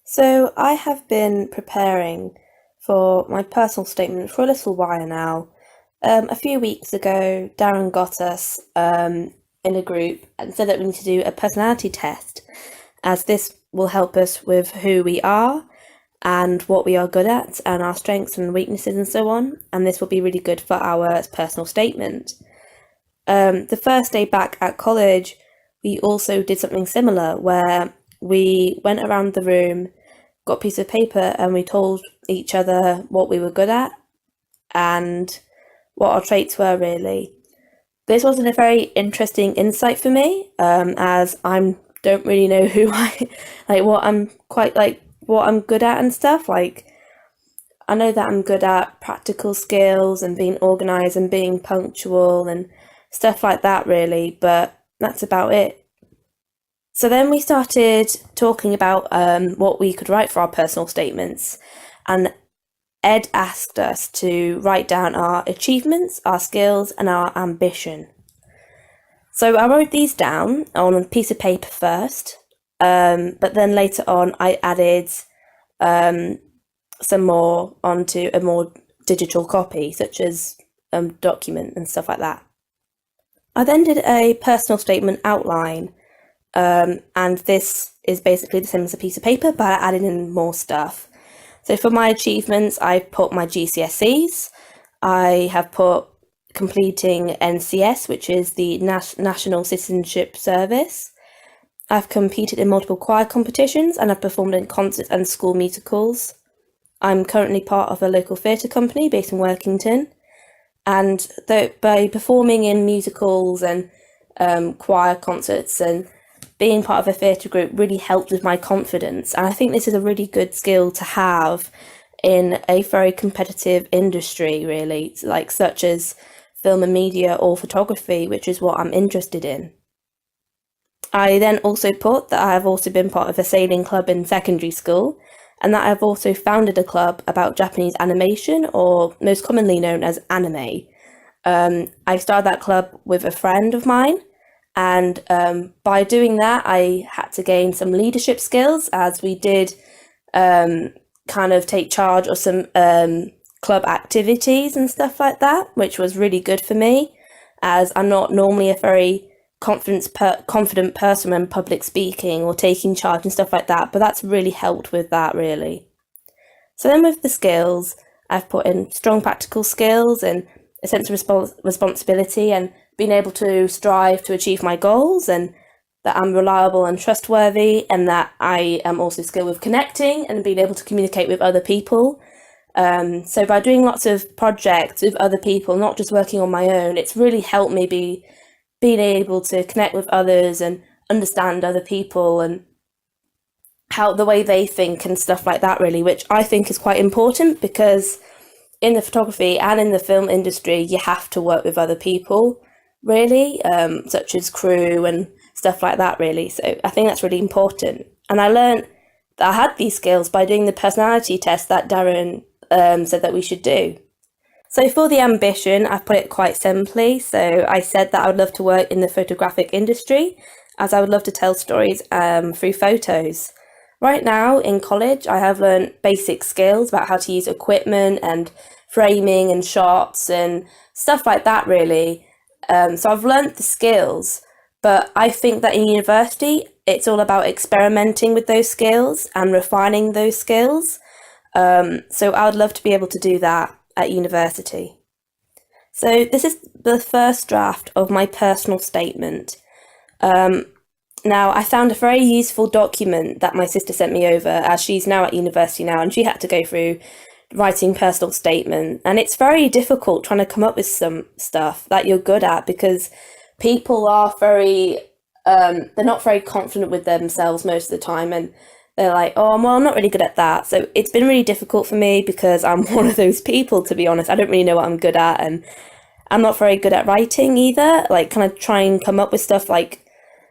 So I have been preparing for my personal statement for a little while now. A few weeks ago, Darren got us in a group and said that we need to do a personality test, as this will help us with who we are and what we are good at and our strengths and weaknesses and so on. And this will be really good for our personal statement. The first day back at college, we also did something similar where we went around the room, got a piece of paper, and we told each other what we were good at and what our traits were, really. This wasn't a very interesting insight for me, as I don't really know who I what I'm good at and stuff. Like, I know that I'm good at practical skills and being organized and being punctual and stuff like that, really, but that's about it. So then we started talking about what we could write for our personal statements, and Ed asked us to write down our achievements, our skills, and our ambition. So I wrote these down on a piece of paper first, but then later on I added some more onto a more digital copy, such as a document and stuff like that. I then did a personal statement outline, and this is basically the same as a piece of paper, but I added in more stuff. So for my achievements, I've put my GCSEs. I have put completing NCS, which is the National Citizenship Service. I've competed in multiple choir competitions and I've performed in concerts and school musicals. I'm currently part of a local theatre company based in Workington. And by performing in musicals and choir concerts and being part of a theatre group really helped with my confidence. And I think this is a really good skill to have in a very competitive industry, really, like such as film and media or photography, which is what I'm interested in. I then also put that I have also been part of a sailing club in secondary school, and that I've also founded a club about Japanese animation, or most commonly known as anime. I started that club with a friend of mine, and by doing that, I had to gain some leadership skills as we did kind of take charge of some club activities and stuff like that, which was really good for me, as I'm not normally a very confident person when public speaking or taking charge and stuff like that, but that's really helped with that, really. So then with the skills, I've put in strong practical skills and a sense of responsibility and being able to strive to achieve my goals, and that I'm reliable and trustworthy, and that I am also skilled with connecting and being able to communicate with other people. So by doing lots of projects with other people, not just working on my own, it's really helped me being able to connect with others and understand other people and how the way they think and stuff like that, really, which I think is quite important because in the photography and in the film industry, you have to work with other people, really, such as crew and stuff like that, really. So I think that's really important. And I learned that I had these skills by doing the personality test that Darren said that we should do. So for the ambition, I've put it quite simply. So I said that I would love to work in the photographic industry, as I would love to tell stories through photos. Right now in college, I have learned basic skills about how to use equipment and framing and shots and stuff like that, really. So I've learned the skills, but I think that in university, it's all about experimenting with those skills and refining those skills. So I would love to be able to do that at university. So this is the first draft of my personal statement. Now, I found a very useful document that my sister sent me over, as she's now at university now, and she had to go through writing personal statement. And it's very difficult trying to come up with some stuff that you're good at because people are they're not very confident with themselves most of the time. And they're like, oh, well, I'm not really good at that. So it's been really difficult for me because I'm one of those people, to be honest. I don't really know what I'm good at. And I'm not very good at writing either. Like, kind of try and come up with stuff like,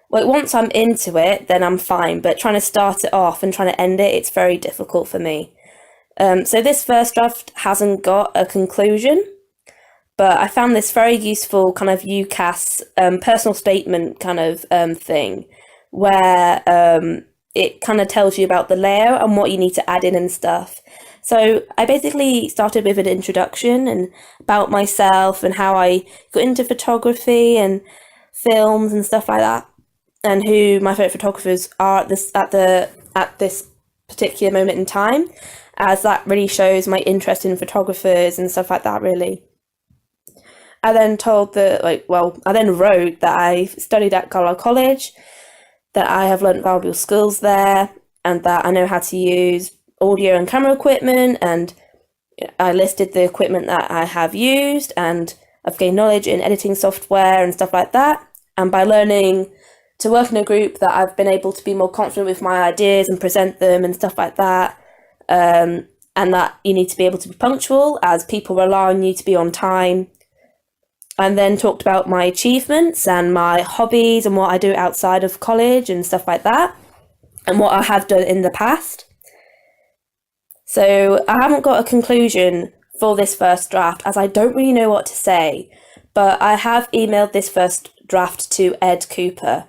well, once I'm into it, then I'm fine. But trying to start it off and trying to end it, it's very difficult for me. So this first draft hasn't got a conclusion, but I found this very useful kind of UCAS personal statement kind of thing where it kind of tells you about the layout and what you need to add in and stuff. So I basically started with an introduction and about myself and how I got into photography and films and stuff like that, and who my favorite photographers are at this particular moment in time, as that really shows my interest in photographers and stuff like that. Really, I then I then wrote that I studied at Carlisle College, that I have learnt valuable skills there, and that I know how to use audio and camera equipment, and I listed the equipment that I have used, and I've gained knowledge in editing software and stuff like that. And by learning to work in a group, that I've been able to be more confident with my ideas and present them and stuff like that. And that you need to be able to be punctual, as people rely on you to be on time. And then talked about my achievements and my hobbies and what I do outside of college and stuff like that, and what I have done in the past. So I haven't got a conclusion for this first draft, as I don't really know what to say, but I have emailed this first draft to Ed Cooper.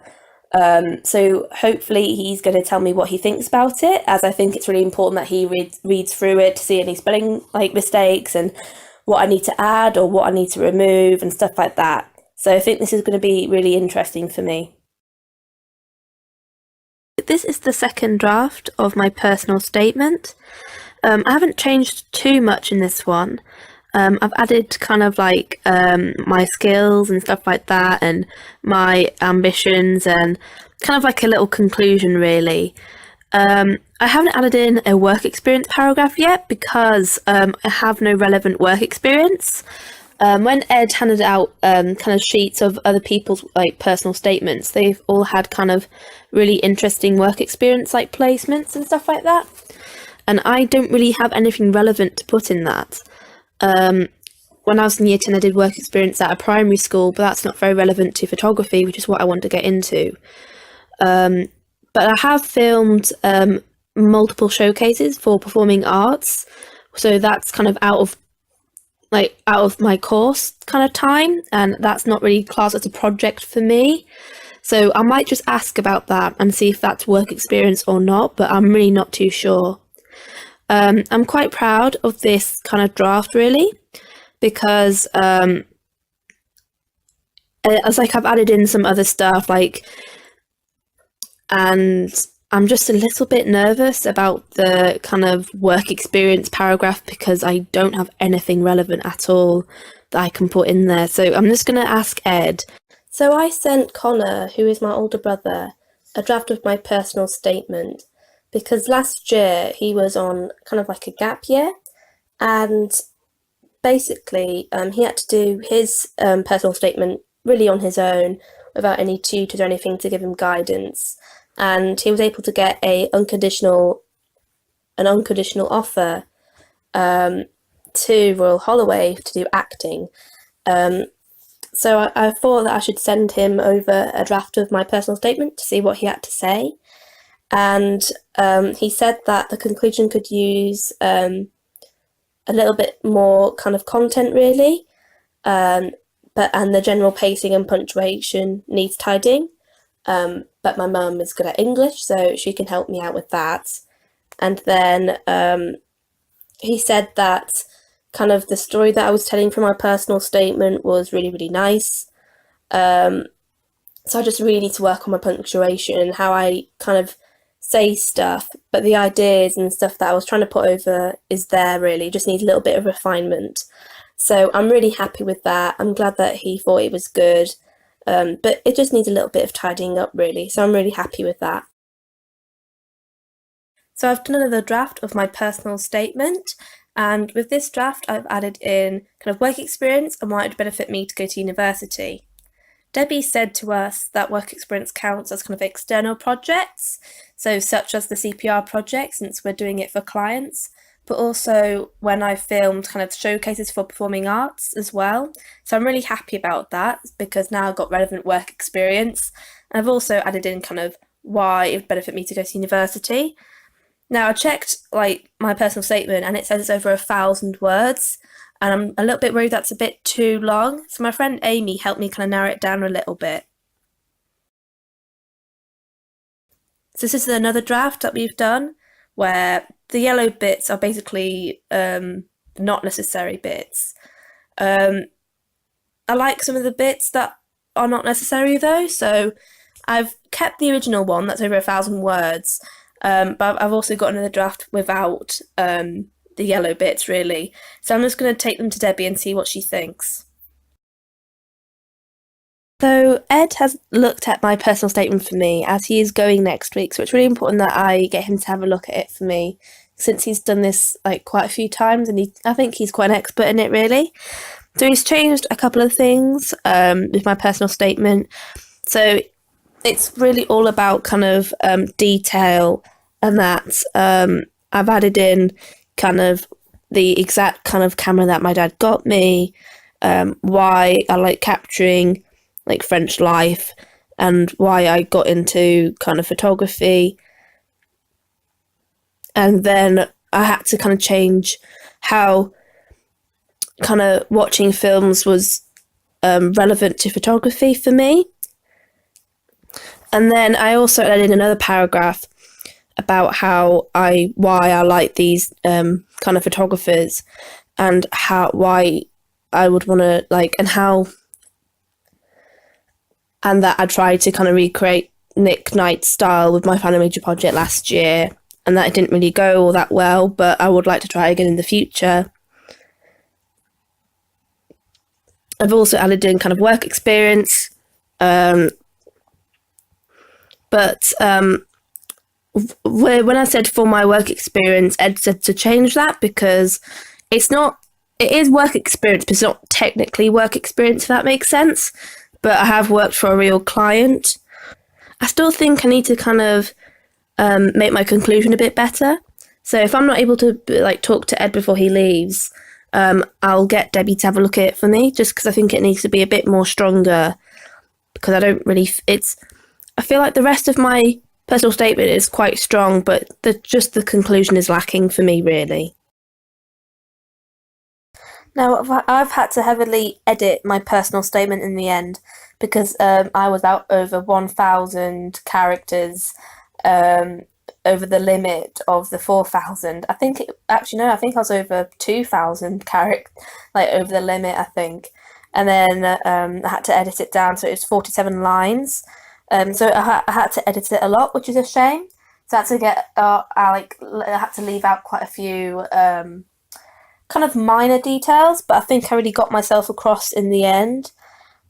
So hopefully he's going to tell me what he thinks about it, as I think it's really important that he reads through it to see any spelling mistakes and what I need to add or what I need to remove and stuff like that. So I think this is going to be really interesting for me. This is the second draft of my personal statement. I haven't changed too much in this one. I've added my skills and stuff like that, and my ambitions, and kind of like a little conclusion, really. I haven't added in a work experience paragraph yet, because I have no relevant work experience. When Ed handed out kind of sheets of other people's personal statements, they've all had kind of really interesting work experience placements and stuff like that. And I don't really have anything relevant to put in that. When I was in year 10, I did work experience at a primary school, but that's not very relevant to photography, which is what I want to get into. But I have filmed multiple showcases for performing arts, so that's kind of out of my course kind of time, and that's not really classed as a project for me. So I might just ask about that and see if that's work experience or not, but I'm really not too sure. I'm quite proud of this kind of draft, really, because I've added in some other stuff, and I'm just a little bit nervous about the kind of work experience paragraph, because I don't have anything relevant at all that I can put in there. So I'm just going to ask Ed. So I sent Connor, who is my older brother, a draft of my personal statement, because last year he was on kind of like a gap year, and basically he had to do his personal statement really on his own, without any tutors or anything to give him guidance. And he was able to get an unconditional offer to Royal Holloway to do acting. So I thought that I should send him over a draft of my personal statement to see what he had to say. And he said that the conclusion could use a little bit more kind of content, really, and the general pacing and punctuation needs tidying. But my mum is good at English, so she can help me out with that. And then he said that kind of the story that I was telling from my personal statement was really, really nice. So I just really need to work on my punctuation and how I kind of say stuff, but the ideas and stuff that I was trying to put over is there, really, just needs a little bit of refinement. So I'm really happy with that. I'm glad that he thought it was good, but it just needs a little bit of tidying up, really, so I'm really happy with that. So I've done another draft of my personal statement, and with this draft I've added in kind of work experience and why it would benefit me to go to university. Debbie said to us that work experience counts as kind of external projects, so such as the CPR project, since we're doing it for clients, but also when I filmed kind of showcases for performing arts as well. So I'm really happy about that, because now I've got relevant work experience. And I've also added in kind of why it would benefit me to go to university. Now I checked my personal statement, and it says it's over 1,000 words. And I'm a little bit worried that's a bit too long. So my friend Amy helped me kind of narrow it down a little bit. So this is another draft that we've done where the yellow bits are basically not necessary bits. Um, I like some of the bits that are not necessary though, so I've kept the original one that's over 1,000 words, but I've also got another draft without the yellow bits really. So I'm just going to take them to Debbie and see what she thinks. So Ed has looked at my personal statement for me as he is going next week, so it's really important that I get him to have a look at it for me since he's done this like quite a few times and I think he's quite an expert in it really. So he's changed a couple of things with my personal statement. So it's really all about kind of detail and that I've added in kind of the exact kind of camera that my dad got me, why I like capturing like French life and why I got into kind of photography. And then I had to kind of change how kind of watching films was relevant to photography for me. And then I also added in another paragraph about why I like these kind of photographers and why I would want to like and that I tried to kind of recreate Nick Knight's style with my final major project last year, and that it didn't really go all that well, but I would like to try again in the future. I've also added in kind of work experience, but when I said for my work experience, Ed said to change that because it is work experience, but it's not technically work experience, if that makes sense. But I have worked for a real client. I still think I need to kind of make my conclusion a bit better. So if I'm not able to like talk to Ed before he leaves, I'll get Debbie to have a look at it for me, just because I think it needs to be a bit more stronger. Because I don't really, I feel like the rest of my personal statement is quite strong, but just the conclusion is lacking for me, really. Now, I've had to heavily edit my personal statement in the end because I was out over 1,000 characters over the limit of the 4,000. I think I think I was over 2,000 like over the limit, I think. And then I had to edit it down, so it was 47 lines. So I had to edit it a lot, which is a shame. So I had to I had to leave out quite a few kind of minor details, but I think I really got myself across in the end.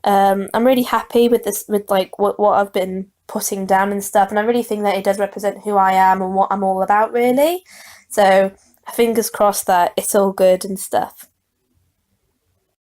I'm really happy with this, with like what I've been putting down and stuff, and I really think that it does represent who I am and what I'm all about, really. So fingers crossed that it's all good and stuff.